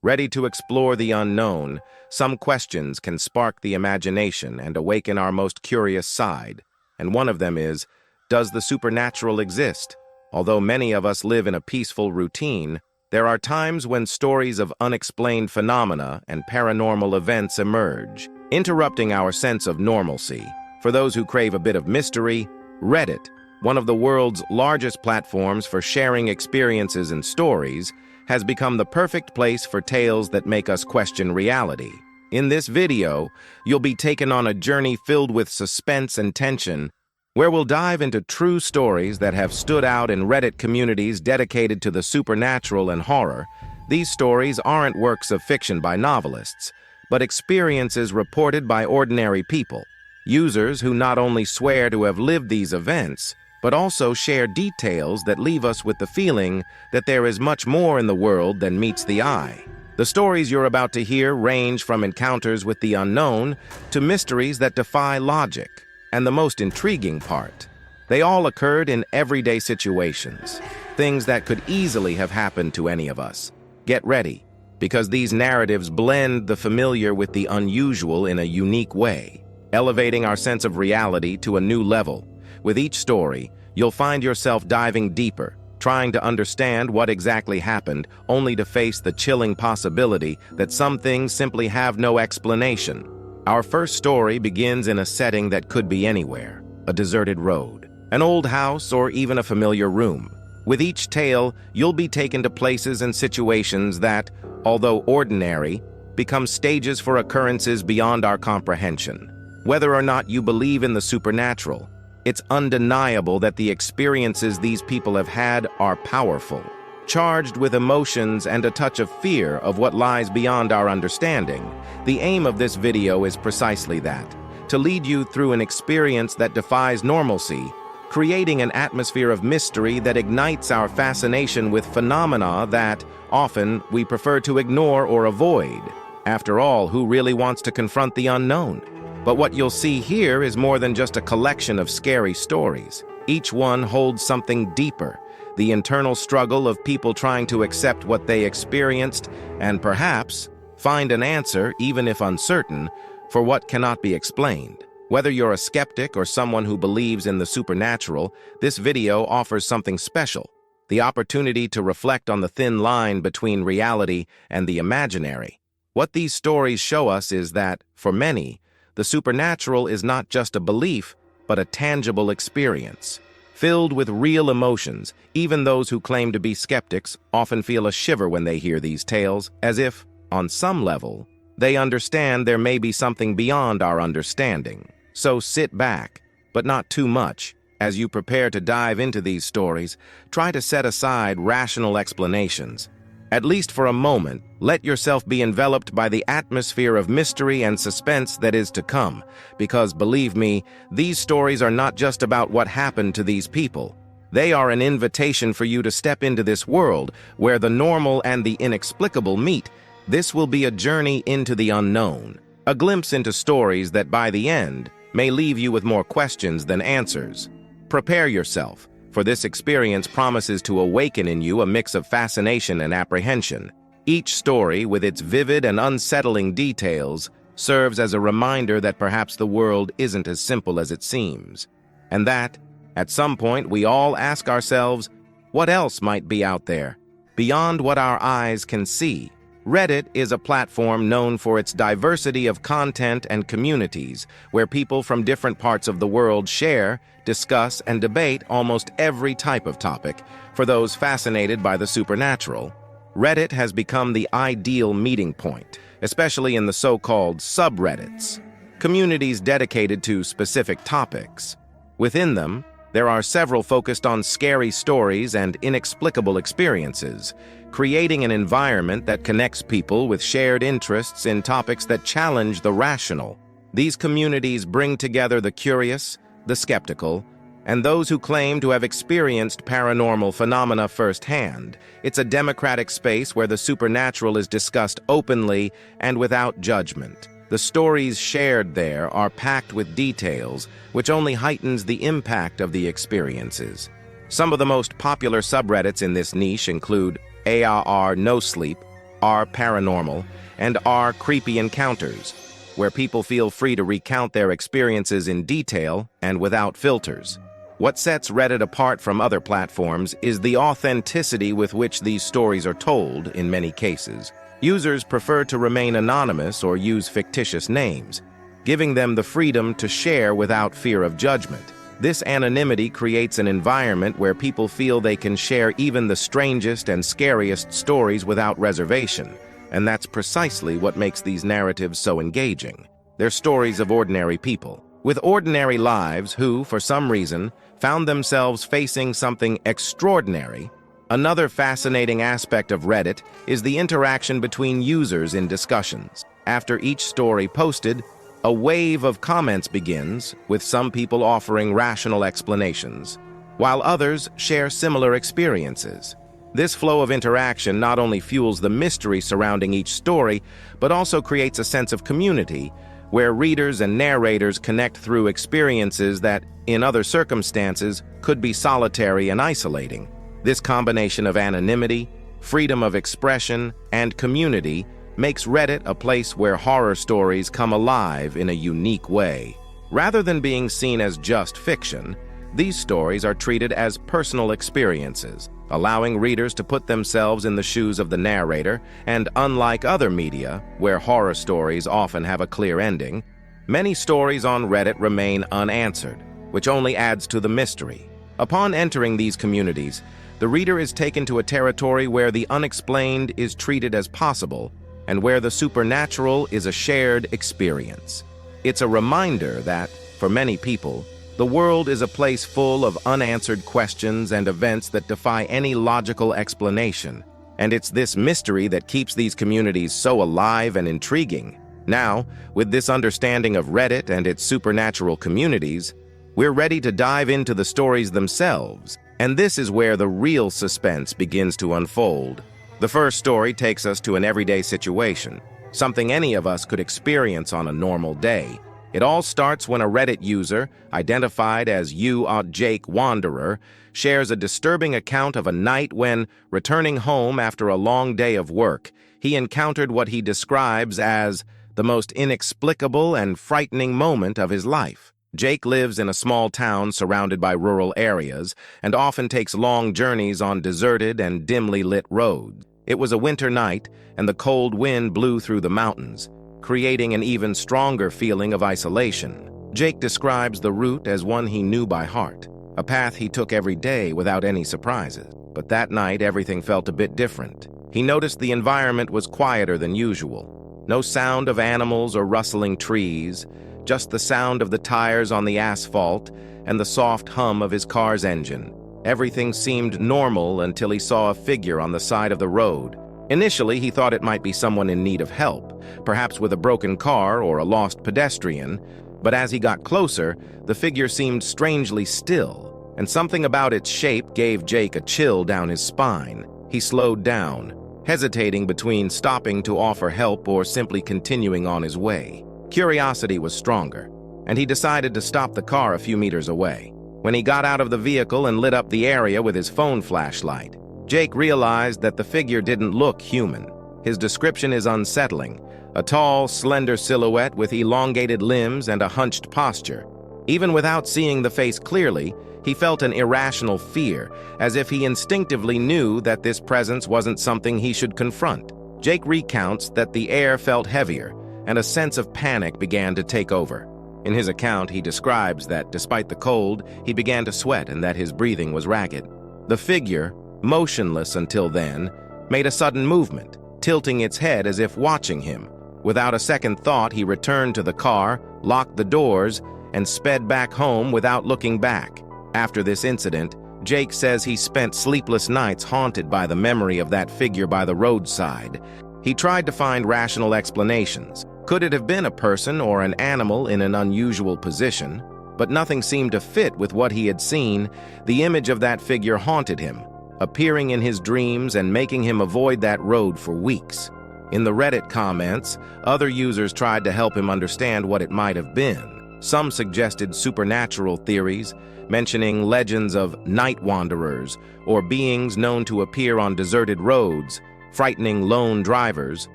Ready to explore the unknown, some questions can spark the imagination and awaken our most curious side. And one of them is, does the supernatural exist? Although many of us live in a peaceful routine, there are times when stories of unexplained phenomena and paranormal events emerge, interrupting our sense of normalcy. For those who crave a bit of mystery, Reddit, one of the world's largest platforms for sharing experiences and stories, has become the perfect place for tales that make us question reality. In this video, you'll be taken on a journey filled with suspense and tension, where we'll dive into true stories that have stood out in Reddit communities dedicated to the supernatural and horror. These stories aren't works of fiction by novelists, but experiences reported by ordinary people, users who not only swear to have lived these events, but also share details that leave us with the feeling that there is much more in the world than meets the eye. The stories you're about to hear range from encounters with the unknown to mysteries that defy logic. And the most intriguing part, they all occurred in everyday situations, things that could easily have happened to any of us. Get ready, because these narratives blend the familiar with the unusual in a unique way, elevating our sense of reality to a new level. With each story, you'll find yourself diving deeper, trying to understand what exactly happened, only to face the chilling possibility that some things simply have no explanation. Our first story begins in a setting that could be anywhere: a deserted road, an old house, or even a familiar room. With each tale, you'll be taken to places and situations that, although ordinary, become stages for occurrences beyond our comprehension. Whether or not you believe in the supernatural, it's undeniable that the experiences these people have had are powerful, charged with emotions and a touch of fear of what lies beyond our understanding. The aim of this video is precisely that: to lead you through an experience that defies normalcy, creating an atmosphere of mystery that ignites our fascination with phenomena that, often, we prefer to ignore or avoid. After all, who really wants to confront the unknown? But what you'll see here is more than just a collection of scary stories. Each one holds something deeper: the internal struggle of people trying to accept what they experienced and perhaps find an answer, even if uncertain, for what cannot be explained. Whether you're a skeptic or someone who believes in the supernatural, this video offers something special: the opportunity to reflect on the thin line between reality and the imaginary. What these stories show us is that, for many, the supernatural is not just a belief, but a tangible experience, filled with real emotions. Even those who claim to be skeptics often feel a shiver when they hear these tales, as if, on some level, they understand there may be something beyond our understanding. So sit back, but not too much. As you prepare to dive into these stories, try to set aside rational explanations. At least for a moment, let yourself be enveloped by the atmosphere of mystery and suspense that is to come, because believe me, these stories are not just about what happened to these people. They are an invitation for you to step into this world where the normal and the inexplicable meet. This will be a journey into the unknown, a glimpse into stories that by the end may leave you with more questions than answers. Prepare yourself, for this experience promises to awaken in you a mix of fascination and apprehension. Each story, with its vivid and unsettling details, serves as a reminder that perhaps the world isn't as simple as it seems, and that, at some point, we all ask ourselves, what else might be out there, beyond what our eyes can see? Reddit is a platform known for its diversity of content and communities, where people from different parts of the world share, discuss, and debate almost every type of topic. For those fascinated by the supernatural, Reddit has become the ideal meeting point, especially in the so-called subreddits, communities dedicated to specific topics. Within them, there are several focused on scary stories and inexplicable experiences, creating an environment that connects people with shared interests in topics that challenge the rational. These communities bring together the curious, the skeptical, and those who claim to have experienced paranormal phenomena firsthand. It's a democratic space where the supernatural is discussed openly and without judgment. The stories shared there are packed with details, which only heightens the impact of the experiences. Some of the most popular subreddits in this niche include ARR No Sleep, R paranormal, and R creepy encounters, where people feel free to recount their experiences in detail and without filters. What sets Reddit apart from other platforms is the authenticity with which these stories are told in many cases. Users prefer to remain anonymous or use fictitious names, giving them the freedom to share without fear of judgment. This anonymity creates an environment where people feel they can share even the strangest and scariest stories without reservation, and that's precisely what makes these narratives so engaging. They're stories of ordinary people, with ordinary lives who, for some reason, found themselves facing something extraordinary. Another fascinating aspect of Reddit is the interaction between users in discussions. After each story posted, a wave of comments begins, with some people offering rational explanations, while others share similar experiences. This flow of interaction not only fuels the mystery surrounding each story, but also creates a sense of community, where readers and narrators connect through experiences that, in other circumstances, could be solitary and isolating. This combination of anonymity, freedom of expression, and community makes Reddit a place where horror stories come alive in a unique way. Rather than being seen as just fiction, these stories are treated as personal experiences, allowing readers to put themselves in the shoes of the narrator, and unlike other media, where horror stories often have a clear ending, many stories on Reddit remain unanswered, which only adds to the mystery. Upon entering these communities, the reader is taken to a territory where the unexplained is treated as possible, and where the supernatural is a shared experience. It's a reminder that, for many people, the world is a place full of unanswered questions and events that defy any logical explanation. And it's this mystery that keeps these communities so alive and intriguing. Now, with this understanding of Reddit and its supernatural communities, we're ready to dive into the stories themselves. And this is where the real suspense begins to unfold. The first story takes us to an everyday situation, something any of us could experience on a normal day. It all starts when a Reddit user, identified as Jake Wanderer, shares a disturbing account of a night when, returning home after a long day of work, he encountered what he describes as the most inexplicable and frightening moment of his life. Jake lives in a small town surrounded by rural areas and often takes long journeys on deserted and dimly lit roads. It was a winter night, and the cold wind blew through the mountains, creating an even stronger feeling of isolation. Jake describes the route as one he knew by heart, a path he took every day without any surprises. But that night, everything felt a bit different. He noticed the environment was quieter than usual. No sound of animals or rustling trees, just the sound of the tires on the asphalt and the soft hum of his car's engine. Everything seemed normal until he saw a figure on the side of the road. Initially, he thought it might be someone in need of help, perhaps with a broken car or a lost pedestrian, but as he got closer, the figure seemed strangely still, and something about its shape gave Jake a chill down his spine. He slowed down, hesitating between stopping to offer help or simply continuing on his way. Curiosity was stronger, and he decided to stop the car a few meters away. When he got out of the vehicle and lit up the area with his phone flashlight, Jake realized that the figure didn't look human. His description is unsettling: a tall, slender silhouette with elongated limbs and a hunched posture. Even without seeing the face clearly, he felt an irrational fear, as if he instinctively knew that this presence wasn't something he should confront. Jake recounts that the air felt heavier, and a sense of panic began to take over. In his account, he describes that, despite the cold, he began to sweat and that his breathing was ragged. The figure, motionless until then, made a sudden movement, tilting its head as if watching him. Without a second thought, he returned to the car, locked the doors, and sped back home without looking back. After this incident, Jake says he spent sleepless nights haunted by the memory of that figure by the roadside. He tried to find rational explanations. Could it have been a person or an animal in an unusual position? But nothing seemed to fit with what he had seen. The image of that figure haunted him, appearing in his dreams and making him avoid that road for weeks. In the Reddit comments, other users tried to help him understand what it might have been. Some suggested supernatural theories, mentioning legends of night wanderers or beings known to appear on deserted roads. frightening lone drivers.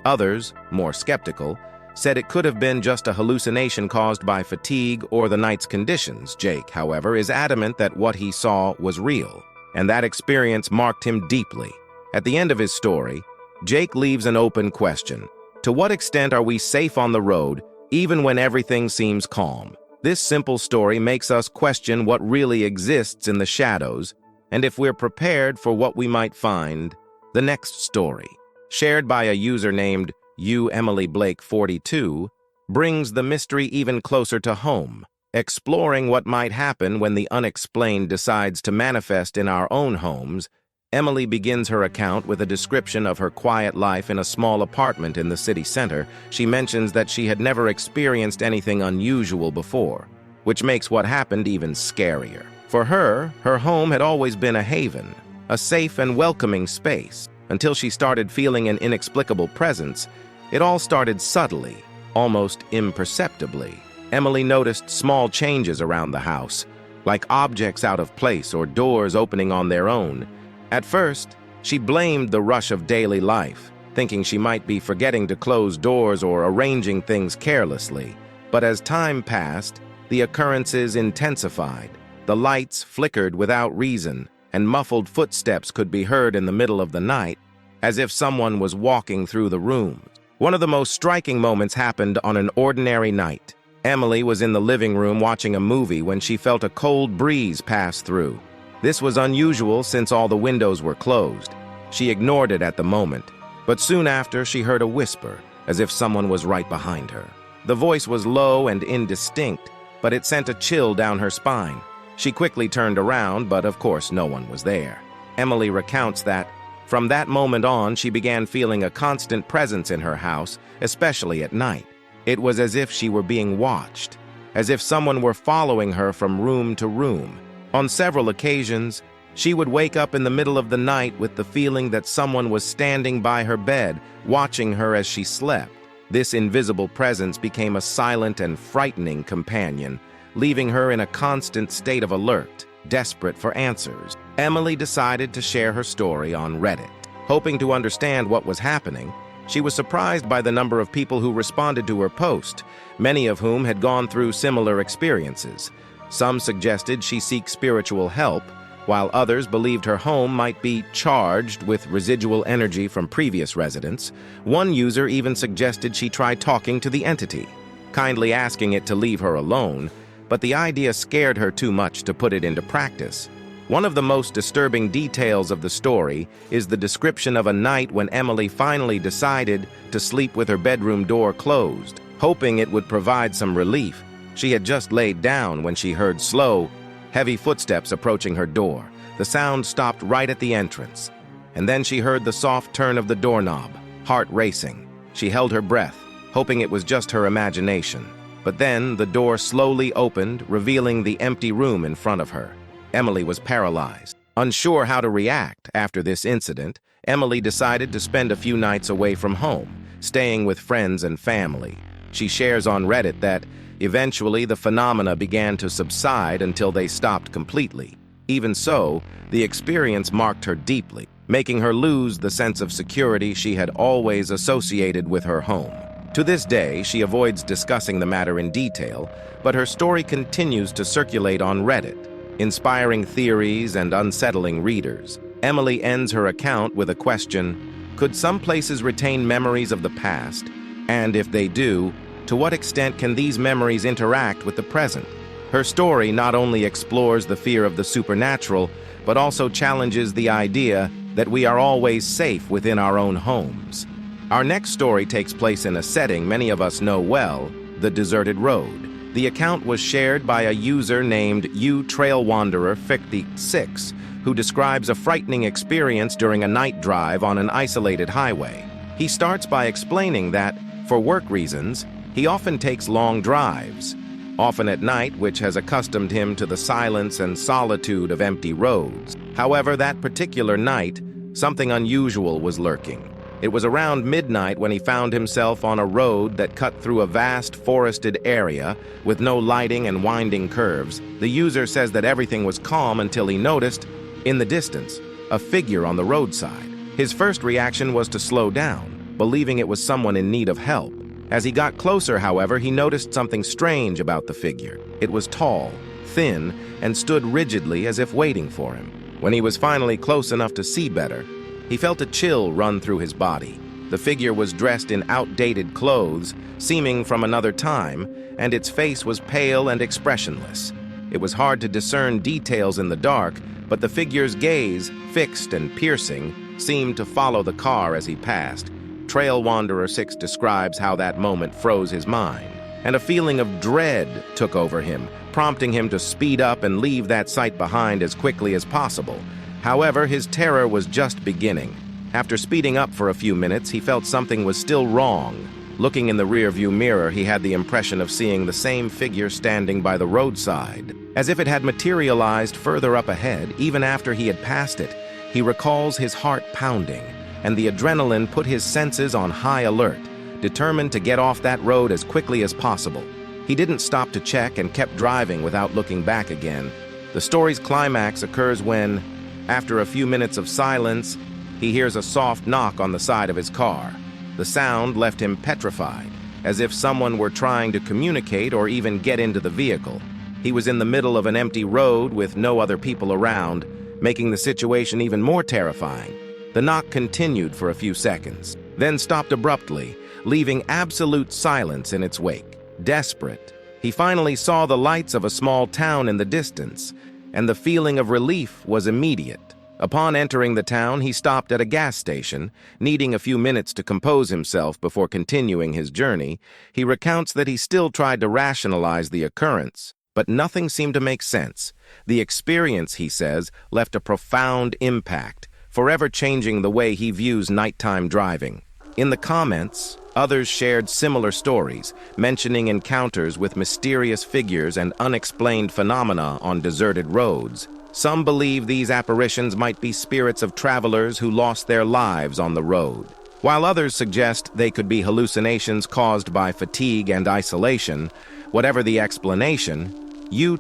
Others, more skeptical, said it could have been just a hallucination caused by fatigue or the night's conditions. Jake, however, is adamant that what he saw was real, and that experience marked him deeply. At the end of his story, Jake leaves an open question. To what extent are we safe on the road, even when everything seems calm? This simple story makes us question what really exists in the shadows, and if we're prepared for what we might find. The next story, shared by a user named Emily Blake 42, brings the mystery even closer to home, exploring what might happen when the unexplained decides to manifest in our own homes. Emily begins her account with a description of her quiet life in a small apartment in the city center. She mentions that she had never experienced anything unusual before, which makes what happened even scarier. For her, her home had always been a haven, a safe and welcoming space, until she started feeling an inexplicable presence. It all started subtly, almost imperceptibly. Emily noticed small changes around the house, like objects out of place or doors opening on their own. At first, she blamed the rush of daily life, thinking she might be forgetting to close doors or arranging things carelessly. But as time passed, the occurrences intensified. The lights flickered without reason, and muffled footsteps could be heard in the middle of the night, as if someone was walking through the rooms. One of the most striking moments happened on an ordinary night. Emily was in the living room watching a movie when she felt a cold breeze pass through. This was unusual since all the windows were closed. She ignored it at the moment, but soon after she heard a whisper, as if someone was right behind her. The voice was low and indistinct, but it sent a chill down her spine. She quickly turned around, but of course no one was there. Emily recounts that, from that moment on, she began feeling a constant presence in her house, especially at night. It was as if she were being watched, as if someone were following her from room to room. On several occasions, she would wake up in the middle of the night with the feeling that someone was standing by her bed, watching her as she slept. This invisible presence became a silent and frightening companion, leaving her in a constant state of alert, desperate for answers. Emily decided to share her story on Reddit. Hoping to understand what was happening, she was surprised by the number of people who responded to her post, many of whom had gone through similar experiences. Some suggested she seek spiritual help, while others believed her home might be charged with residual energy from previous residents. One user even suggested she try talking to the entity, kindly asking it to leave her alone, but the idea scared her too much to put it into practice. One of the most disturbing details of the story is the description of a night when Emily finally decided to sleep with her bedroom door closed, hoping it would provide some relief. She had just laid down when she heard slow, heavy footsteps approaching her door. The sound stopped right at the entrance, and then she heard the soft turn of the doorknob, heart racing. She held her breath, hoping it was just her imagination. But then the door slowly opened, revealing the empty room in front of her. Emily was paralyzed. Unsure how to react after this incident, Emily decided to spend a few nights away from home, staying with friends and family. She shares on Reddit that eventually the phenomena began to subside until they stopped completely. Even so, the experience marked her deeply, making her lose the sense of security she had always associated with her home. To this day, she avoids discussing the matter in detail, but her story continues to circulate on Reddit, inspiring theories and unsettling readers. Emily ends her account with a question: could some places retain memories of the past? And if they do, to what extent can these memories interact with the present? Her story not only explores the fear of the supernatural, but also challenges the idea that we are always safe within our own homes. Our next story takes place in a setting many of us know well, the deserted road. The account was shared by a user named Trailwanderer56, who describes a frightening experience during a night drive on an isolated highway. He starts by explaining that, for work reasons, he often takes long drives, often at night, which has accustomed him to the silence and solitude of empty roads. However, that particular night, something unusual was lurking. It was around midnight when he found himself on a road that cut through a vast forested area with no lighting and winding curves. The user says that everything was calm until he noticed, in the distance, a figure on the roadside. His first reaction was to slow down, believing it was someone in need of help. As he got closer, however, he noticed something strange about the figure. It was tall, thin, and stood rigidly as if waiting for him. When he was finally close enough to see better, he felt a chill run through his body. The figure was dressed in outdated clothes, seeming from another time, and its face was pale and expressionless. It was hard to discern details in the dark, but the figure's gaze, fixed and piercing, seemed to follow the car as he passed. Trail Wanderer 6 describes how that moment froze his mind, and a feeling of dread took over him, prompting him to speed up and leave that sight behind as quickly as possible. However, his terror was just beginning. After speeding up for a few minutes, he felt something was still wrong. Looking in the rearview mirror, he had the impression of seeing the same figure standing by the roadside, as if it had materialized further up ahead, even after he had passed it. He recalls his heart pounding, and the adrenaline put his senses on high alert, determined to get off that road as quickly as possible. He didn't stop to check and kept driving without looking back again. The story's climax occurs when, after a few minutes of silence, he hears a soft knock on the side of his car. The sound left him petrified, as if someone were trying to communicate or even get into the vehicle. He was in the middle of an empty road with no other people around, making the situation even more terrifying. The knock continued for a few seconds, then stopped abruptly, leaving absolute silence in its wake. Desperate, he finally saw the lights of a small town in the distance, and the feeling of relief was immediate. Upon entering the town, he stopped at a gas station, needing a few minutes to compose himself before continuing his journey. He recounts that he still tried to rationalize the occurrence, but nothing seemed to make sense. The experience, he says, left a profound impact, forever changing the way he views nighttime driving. In the comments, others shared similar stories, mentioning encounters with mysterious figures and unexplained phenomena on deserted roads. Some believe these apparitions might be spirits of travelers who lost their lives on the road, while others suggest they could be hallucinations caused by fatigue and isolation. Whatever the explanation,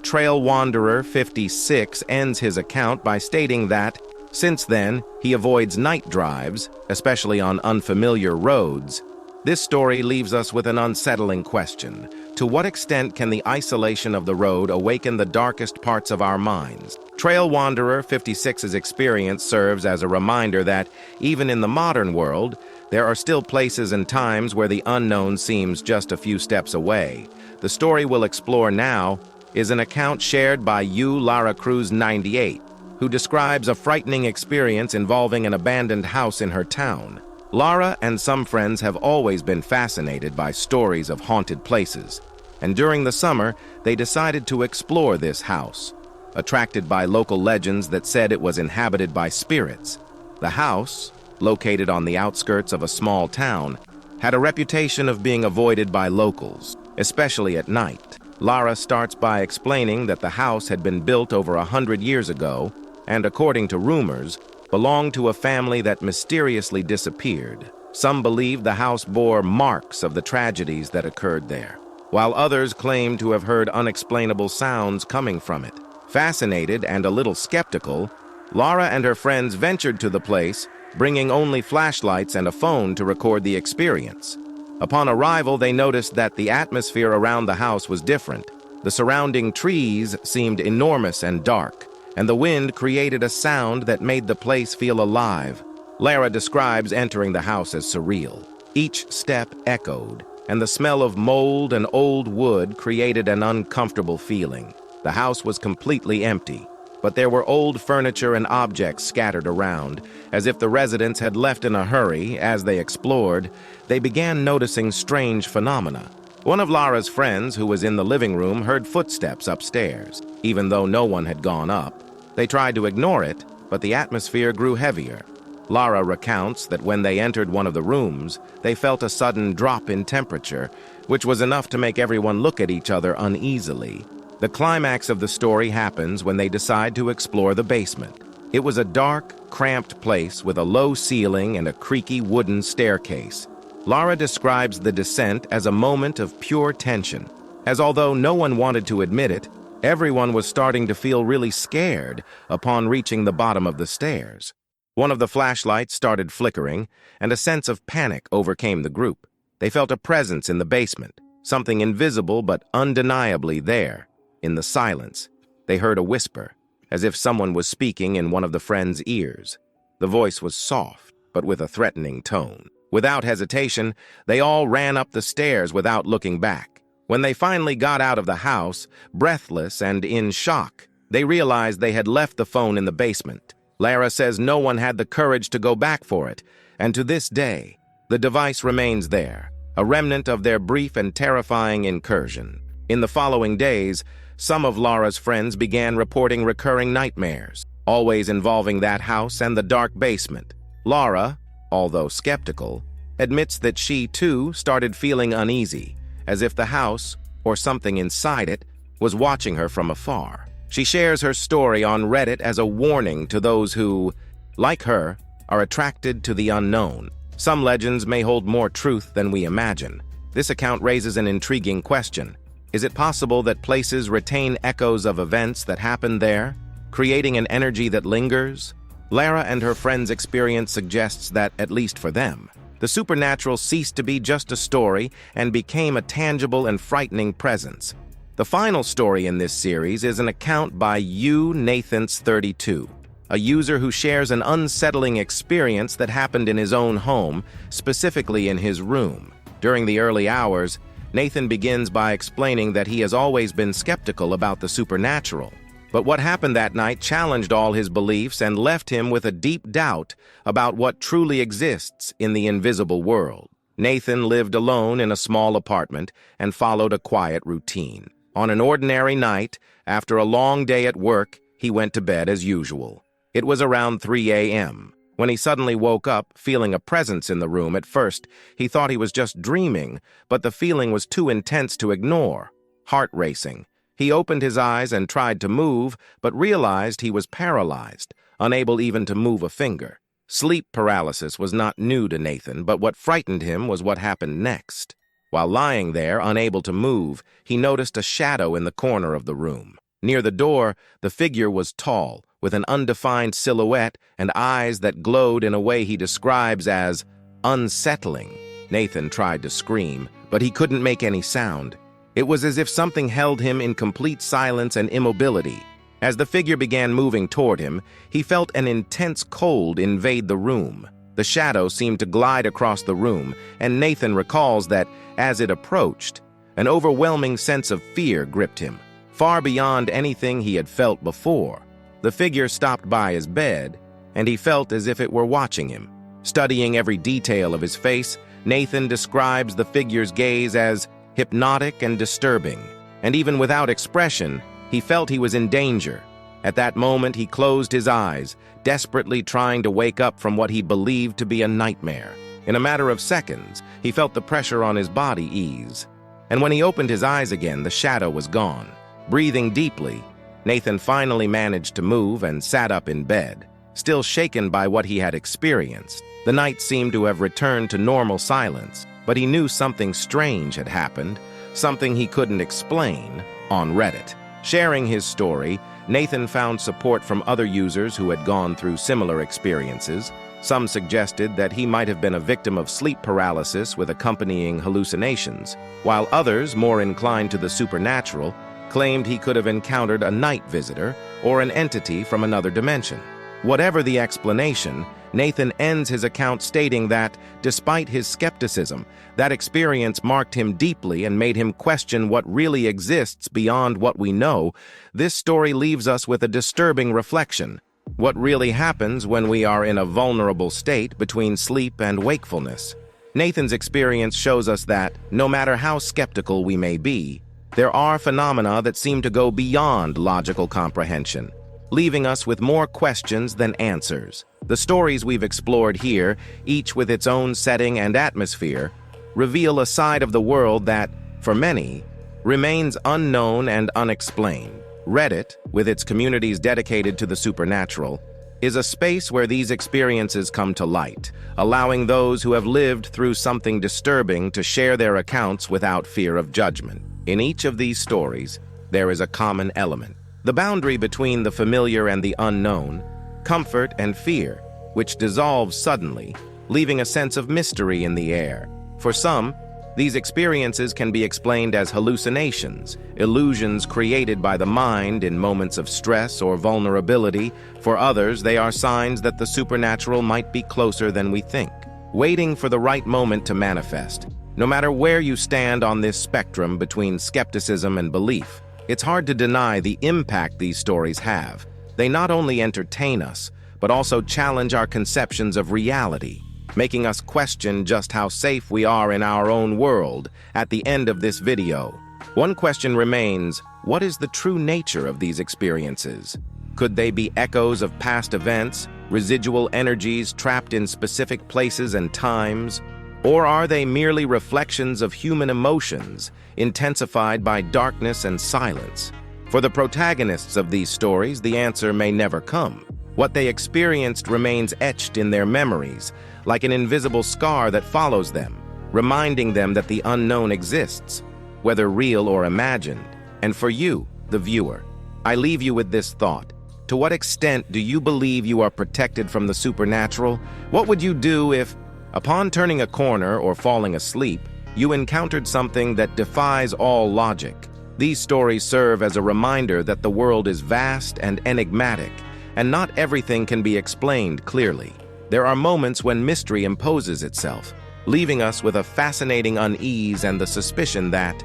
Trail Wanderer 56 ends his account by stating that, since then, he avoids night drives, especially on unfamiliar roads. This story leaves us with an unsettling question. To what extent can the isolation of the road awaken the darkest parts of our minds? Trail Wanderer 56's experience serves as a reminder that, even in the modern world, there are still places and times where the unknown seems just a few steps away. The story we'll explore now is an account shared by Lara Cruz 98, who describes a frightening experience involving an abandoned house in her town. Lara and some friends have always been fascinated by stories of haunted places, and during the summer, they decided to explore this house, attracted by local legends that said it was inhabited by spirits. The house, located on the outskirts of a small town, had a reputation of being avoided by locals, especially at night. Lara starts by explaining that the house had been built over 100 years ago and, according to rumors, belonged to a family that mysteriously disappeared. Some believe the house bore marks of the tragedies that occurred there, while others claim to have heard unexplainable sounds coming from it. Fascinated and a little skeptical, Lara and her friends ventured to the place, bringing only flashlights and a phone to record the experience. Upon arrival, they noticed that the atmosphere around the house was different. The surrounding trees seemed enormous and dark, and the wind created a sound that made the place feel alive. Lara describes entering the house as surreal. Each step echoed, and the smell of mold and old wood created an uncomfortable feeling. The house was completely empty, but there were old furniture and objects scattered around. As if the residents had left in a hurry, as they explored, they began noticing strange phenomena. One of Lara's friends, who was in the living room, heard footsteps upstairs, even though no one had gone up. They tried to ignore it, but the atmosphere grew heavier. Lara recounts that when they entered one of the rooms, they felt a sudden drop in temperature, which was enough to make everyone look at each other uneasily. The climax of the story happens when they decide to explore the basement. It was a dark, cramped place with a low ceiling and a creaky wooden staircase. Lara describes the descent as a moment of pure tension, as although no one wanted to admit it, everyone was starting to feel really scared upon reaching the bottom of the stairs. One of the flashlights started flickering, and a sense of panic overcame the group. They felt a presence in the basement, something invisible but undeniably there. In the silence, they heard a whisper, as if someone was speaking in one of the friends' ears. The voice was soft, but with a threatening tone. Without hesitation, they all ran up the stairs without looking back. When they finally got out of the house, breathless and in shock, they realized they had left the phone in the basement. Lara says no one had the courage to go back for it, and to this day, the device remains there, a remnant of their brief and terrifying incursion. In the following days, some of Lara's friends began reporting recurring nightmares, always involving that house and the dark basement. Lara, although skeptical, admits that she, too, started feeling uneasy, as if the house, or something inside it, was watching her from afar. She shares her story on Reddit as a warning to those who, like her, are attracted to the unknown. Some legends may hold more truth than we imagine. This account raises an intriguing question. Is it possible that places retain echoes of events that happened there, creating an energy that lingers? Lara and her friends' experience suggests that, at least for them, the supernatural ceased to be just a story and became a tangible and frightening presence. The final story in this series is an account by Nathans32, a user who shares an unsettling experience that happened in his own home, specifically in his room. During the early hours, Nathan begins by explaining that he has always been skeptical about the supernatural. But what happened that night challenged all his beliefs and left him with a deep doubt about what truly exists in the invisible world. Nathan lived alone in a small apartment and followed a quiet routine. On an ordinary night, after a long day at work, he went to bed as usual. It was around 3 a.m. when he suddenly woke up, feeling a presence in the room. At first, he thought he was just dreaming, but the feeling was too intense to ignore. Heart racing. He opened his eyes and tried to move, but realized he was paralyzed, unable even to move a finger. Sleep paralysis was not new to Nathan, but what frightened him was what happened next. While lying there, unable to move, he noticed a shadow in the corner of the room. Near the door, the figure was tall, with an undefined silhouette and eyes that glowed in a way he describes as unsettling. Nathan tried to scream, but he couldn't make any sound. It was as if something held him in complete silence and immobility. As the figure began moving toward him, he felt an intense cold invade the room. The shadow seemed to glide across the room, and Nathan recalls that, as it approached, an overwhelming sense of fear gripped him, far beyond anything he had felt before. The figure stopped by his bed, and he felt as if it were watching him. Studying every detail of his face, Nathan describes the figure's gaze as hypnotic and disturbing, and even without expression, he felt he was in danger. At that moment, he closed his eyes, desperately trying to wake up from what he believed to be a nightmare. In a matter of seconds, he felt the pressure on his body ease. And when he opened his eyes again, the shadow was gone. Breathing deeply, Nathan finally managed to move and sat up in bed, still shaken by what he had experienced. The night seemed to have returned to normal silence, but he knew something strange had happened, something he couldn't explain, on Reddit. Sharing his story, Nathan found support from other users who had gone through similar experiences. Some suggested that he might have been a victim of sleep paralysis with accompanying hallucinations, while others, more inclined to the supernatural, claimed he could have encountered a night visitor or an entity from another dimension. Whatever the explanation, Nathan ends his account stating that, despite his skepticism, that experience marked him deeply and made him question what really exists beyond what we know. This story leaves us with a disturbing reflection. What really happens when we are in a vulnerable state between sleep and wakefulness? Nathan's experience shows us that, no matter how skeptical we may be, there are phenomena that seem to go beyond logical comprehension, leaving us with more questions than answers. The stories we've explored here, each with its own setting and atmosphere, reveal a side of the world that, for many, remains unknown and unexplained. Reddit, with its communities dedicated to the supernatural, is a space where these experiences come to light, allowing those who have lived through something disturbing to share their accounts without fear of judgment. In each of these stories, there is a common element: the boundary between the familiar and the unknown, comfort and fear, which dissolves suddenly, leaving a sense of mystery in the air. For some, these experiences can be explained as hallucinations, illusions created by the mind in moments of stress or vulnerability. For others, they are signs that the supernatural might be closer than we think, waiting for the right moment to manifest. No matter where you stand on this spectrum between skepticism and belief, it's hard to deny the impact these stories have. They not only entertain us, but also challenge our conceptions of reality, making us question just how safe we are in our own world. At the end of this video, one question remains: what is the true nature of these experiences? Could they be echoes of past events, residual energies trapped in specific places and times? Or are they merely reflections of human emotions, intensified by darkness and silence? For the protagonists of these stories, the answer may never come. What they experienced remains etched in their memories, like an invisible scar that follows them, reminding them that the unknown exists, whether real or imagined. And for you, the viewer, I leave you with this thought. To what extent do you believe you are protected from the supernatural? What would you do if, upon turning a corner or falling asleep, you encountered something that defies all logic? These stories serve as a reminder that the world is vast and enigmatic, and not everything can be explained clearly. There are moments when mystery imposes itself, leaving us with a fascinating unease and the suspicion that,